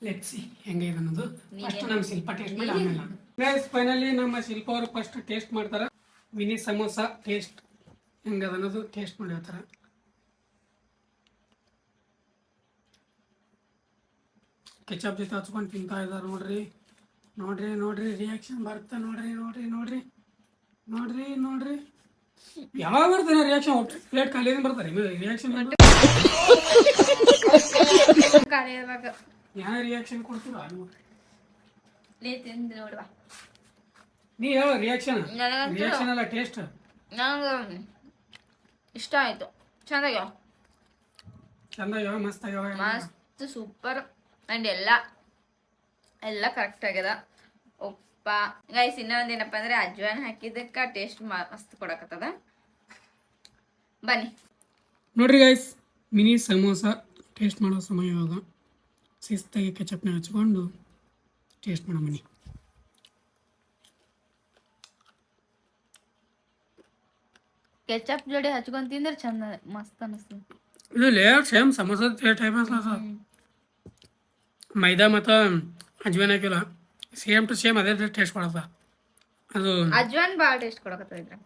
ಲೆಟ್ಸ್ ಸಿ ಹೆಂಗೆ ಇದೆ ಅನ್ನೋದು. ಫಸ್ಟ್ ನಮ್ಮ ಶಿಲ್ಪ ಟೇಸ್ಟ್ ಮಾಡಿ ಆಮೇಲೆ ನಾನು. ಗೈಸ್ ಫೈನಲಿ ನಮ್ಮ ಶಿಲ್ಪ ಅವರು ಫಸ್ಟ್ ಟೇಸ್ಟ್ ಮಾಡ್ತಾರೆ. ಮಿನಿ ಸಮೋಸ ಟೇಸ್ಟ್ ಹೆಂಗೆ ಅದ ಅನ್ನೋದು ಟೇಸ್ಟ್ ಮಾಡಿ ಹೇಳ್ತಾರೆ. ಕೆಚಪ್ ಜೊತೆ ಹಚ್ಕೊಂಡು ತಿಂತಾ ಇದ್ದಾರೆ ನೋಡ್ರಿ. ನೋಡ್ರಿ ನೋಡ್ರಿ ರಿಯಾಕ್ಷನ್ ಬರುತ್ತೆ ನೋಡ್ರಿ. ನೋಡ್ರಿ ನೋಡ್ರಿ ನೋಡ್ರಿ ನೋಡ್ರಿ ಯಾವಾಗ ಬರ್ತಾನೆ ರಿಯಾಕ್ಷನ್. ಒಟ್ಟು ಪ್ಲೇಟ್ ಖಾಲಿ ಬರ್ತಾರೆ ರಿಯಾಕ್ಷನ್. ಯಾವ ರಿಯಾಕ್ಷನ್ ಕೊಡ್ತೀರ ನೀ ಹೇಳ ರಿಯಾಕ್ಷನ್. ರಿಯಾಕ್ಷನ್ ಅಲ್ಲ ಟೇಸ್ಟ್. ನಂಗೆ ಇಷ್ಟ ಆಯ್ತು. ಚಂದಾಗ್ಯಾವ ಚಂದಾಗ್ಯಾವ ಮಸ್ತ್ ಆಗ್ಯಾವ. ಮಸ್ತ್ ಸೂಪರ್ ಅಂಡ್ ಎಲ್ಲ ಕರೆಕ್ಟ್ ಆಗ್ಯದ. ಉಪ್ಪ ಗೈಸ್ ಇನ್ನೊಂದು ಏನಪ್ಪ ಅಂದ್ರೆ ಅಜ್ವಾನ್ ಹಾಕಿದ್ದಕ್ಕೆ ಟೇಸ್ಟ್ ಮಸ್ತ್ ಕೊಡಕತ್ತದ. ಬನ್ನಿ ನೋಡ್ರಿ ಗೈಸ್ ಮಿನಿ ಸಮೋಸ ಟೇಸ್ಟ್ ಮಾಡೋ ಸಮಯ ಇವಾಗ. ಶಿಸ್ತಾಗಿ ಕೆಚಪ್ನ ಹಚ್ಕೊಂಡು ಟೇಸ್ಟ್ ಮಾಡೋ ಬನ್ನಿ. ಕೆಚಪ್ ಜೋಡಿ ಹಚ್ಕೊಂಡ್ ತಿಂದ್ರೆ ಚಂದ ಮಸ್ತ್ ಅನಿಸ್ತದೆ. ಇದು ಲೇಟ್ ಸೇಮ್ ಸಮೋಸ ಟೈಪ್ ಅನ್ಸಲ್ಲ. ಮೈದಾ ಮತ್ತು ಅಜ್ವಾನ್ ಹಾಕಿಲ್ಲ ಸೇಮ್ ಟು ಸೇಮ್ ಅದೇ ಟೇಸ್ಟ್ ಕೊಡತ್ತ ಅದು. ಅಜ್ವಾನ್ ಭಾಳ ಟೇಸ್ಟ್ ಕೊಡಕತ್ತದ.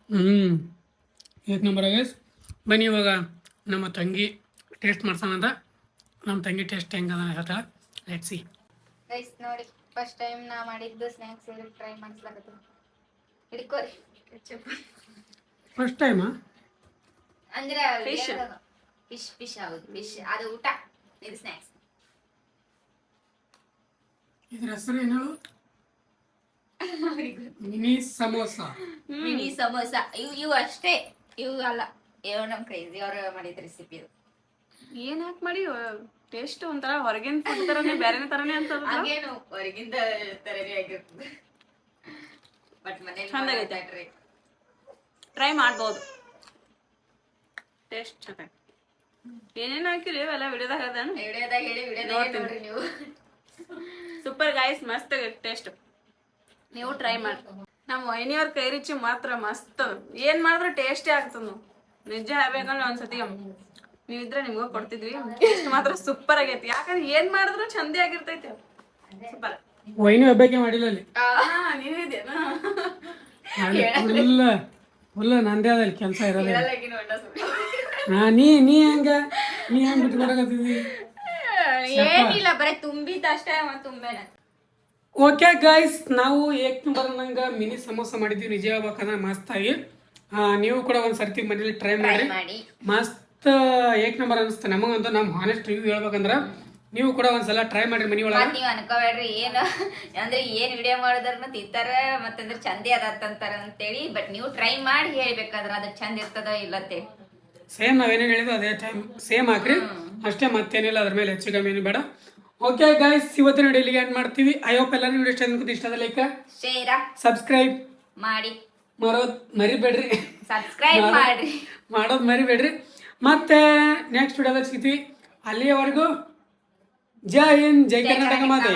ಏಕ್ ನಂಬರ್ ಗೈಸ್. ಬನ್ನಿ ಇವಾಗ ನಮ್ಮ ತಂಗಿ ಟೇಸ್ಟ್ ಮಾಡ್ಸೋಣ ಅಂತ. ನಮ್ಮ ತಂಗಿ ಟೇಸ್ಟ್ ಹೆಂಗದ ಹೇಳ್ತಾಳೆ. Let's see. ಗೈಸ್ ನೋಡಿ, ಫಸ್ಟ್ ಟೈಮ್ ನಾ ಮಾಡಿದ್ದು ಸ್ನ್ಯಾಕ್ಸ್ ಟ್ರೈ ಮಾಡಿಸ್ಲಾಕತ್ತೀನಿ. ಹಿಡ್ಕೋರಿ ಕೆಚಪ್. ಫಸ್ಟ್ ಟೈಮಾ? ಅಂದ್ರೆ Fish. ಫಿಶ್ ಹೌದು, ಫಿಶ್ ಅದು ಊಟ, ಇದು ಸ್ನ್ಯಾಕ್ಸ್. ಇದ್ರ ಹೆಸರು ಏನು? ಮಿನಿ ಸಮೋಸ. ಮಿನಿ ಸಮೋಸ. ಇವು ಅಷ್ಟೇ, ಇವು ಅಲ್ಲ. ನಮ್ಮ ಕ್ರೇಜಿ ಅವ್ರು ಮಾಡಿದ ರೆಸಿಪಿ ಇದು. ಏನ್ ಹಾಕಿ ಮಾಡಿ ಟೇಸ್ಟ್ ಒಂಥರ ಹೊರಗಿನ ಫುಡ್ ತರನೇ ಬೇರೆನೇ ತರನೇ ಅಂತ ಹಾಗೇನು ಹೊರಗಿಂದ ತರನೇ ಆಗಿರ್ತದೆ, ಬಟ್ ಮನೇಲಿ ಟ್ರೈ ಮಾಡ್ಬೋದು. ಟೇಸ್ಟ್ ಚೆನ್ನಾಗಿ. ಏನೇನು ಹಾಕಿರಿ ಅವೆಲ್ಲ ವಿಡಿಯೋದಾಗ ಅದೇನು? ವಿಡಿಯೋದಾಗ ಹೇಳಿ, ವಿಡಿಯೋದಾಗ ನೋಡ್ರಿ ನೀವು. ಸೂಪರ್ ಗಾಯ್ಸ್, ಮಸ್ತ್ ಟೇಸ್ಟ್. ನೀವು ಟ್ರೈ ಮಾಡಿ. ನಮ್ಮ ವೈನಿಯವ್ರ ಕೈ ರುಚಿ ಮಾತ್ರ ಮಸ್ತ್. ಏನ್ ಮಾಡಿದ್ರು ಟೇಸ್ಟೇ ಆಗ್ತದ. ನಾವು ನಿಜ ಹೇಳ್ಬೇಕಂದ್ರೆ ಒಂದ್ಸತಿ ನೀವಿದ್ರೆ ನಿಮ್ಗೂ ಕೊಡ್ತಿದ್ವಿ. ಟೇಸ್ಟ್ ಮಾತ್ರ ಸೂಪರ್ ಆಗೈತಿ. ಯಾಕಂದ್ರೆ ಏನ್ ಮಾಡಿದ್ರು ಚಂದೇ ಆಗಿರ್ತೈತಿ. ಸೂಪರ್. ವೈನು ಹಬ್ಬಕ್ಕೆ ಮಾಡಿಲ್ಲ ಅಲ್ಲಿ. ನೀವಿದೇನಾ? ಫುಲ್ಲ ನಂದೇ ಅದಲ್ಲಿ ಕೆಲಸ ಇರೋದು. ನೀ ಹೆಂಗ ಬಿಟ್ಕೊಡಕತ್ತಿದ್ದಿ? ಏನಿಲ್ಲ, ಬರೀ ತುಂಬಿದ ಅಷ್ಟೇ. ತುಂಬೇನ. ಓಕೆ ಗೈಸ್, ನಾವು ಏಕ್ ನಂಬರ್ ನಂಗೆ ಮಿನಿ ಸಮೋಸ ಮಾಡಿದ್ವಿ. ನಿಜ ಹೇಳ್ಬೇಕಂದ್ರೆ ಮಸ್ತ್ ಆಗಿ. ನೀವು ಕೂಡ ಒಂದು ಸರ್ತಿ ಮನೇಲಿ ಟ್ರೈ ಮಾಡಿ. ಮಸ್ತ್ ಏಕ್ ನಂಬರ್ ಅನಿಸ್ತು ನಮಗಂತೂ. ನಮ್ಮ ಹಾನೆಸ್ಟ್ ರಿವ್ಯೂ ಹೇಳ್ಬೇಕಂದ್ರೆ ನೀವು ಕೂಡ ಒಂದ್ಸಲ ಟ್ರೈ ಮಾಡ್ರಿ ಮನಿ ಒಳಗೆ. ನೀವು ಅನ್ಕೋಬೇಡ್ರಿ ಏನು ಅಂದ್ರೆ ಏನ್ ವಿಡಿಯೋ ಮಾಡಿದ್ರನು ತಿಂತಾರ ಮತ್ತಂದ್ರೆ ಚಂದೇ ಅದಂತಾರ ಅಂತೇಳಿ. ಬಟ್ ನೀವು ಟ್ರೈ ಮಾಡಿ ಹೇಳ್ಬೇಕಾದ್ರ ಅದು ಚಂದ ಇರ್ತದ ಇಲ್ಲ ಅಂತೇಳಿ. ಸೇಮ್ ನಾವೇನೇನು ಹೇಳಿದ್ವಿ ಅದೇ ಟೈಮ್ ಸೇಮ್ ಹಾಕ್ರಿ ಅಷ್ಟೇ, ಮತ್ತೇನಿಲ್ಲ. ಅದ್ರ ಮೇಲೆ ಹೆಚ್ಚು ಕಮ್ಮಿ ಏನು ಬೇಡ. ಓಕೆ ಗೈಸ್, ಇವತ್ತಿನ ವಿಡಿಯೋ ಇಲ್ಲಿಗೆ ಎಂಡ್ ಮಾಡ್ತೀವಿ. ಐ ಹೋಪ್ ಎಲ್ಲರೂ ವಿಡಿಯೋ ಇಷ್ಟ ಆದ ಲೈಕ್ ಶೇರ್ ಸಬ್ಸ್ಕ್ರೈಬ್ ಮಾಡೋದು ಮರಿಬೇಡ್ರಿ. ಸಬ್ಸ್ಕ್ರೈಬ್ ಮಾಡ್ರಿ, ಮಾಡೋದು ಮರಿಬೇಡ್ರಿ. ಮತ್ತೆ ನೆಕ್ಸ್ಟ್ ವಿಡಿಯೋದಾಗ ಸಿಗ್ತೀವಿ. ಅಲ್ಲಿಯವರೆಗೂ ಜೈ ಹಿಂದ್, ಜೈ ಕರ್ನಾಟಕ ಮಾತೆ.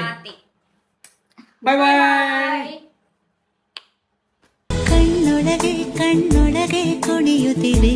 ಬಾಯ್ ಬಾಯ್. ಕಣ್ಣೊಳಗೆ ಕುಣಿಯುತ್ತಿದೆ.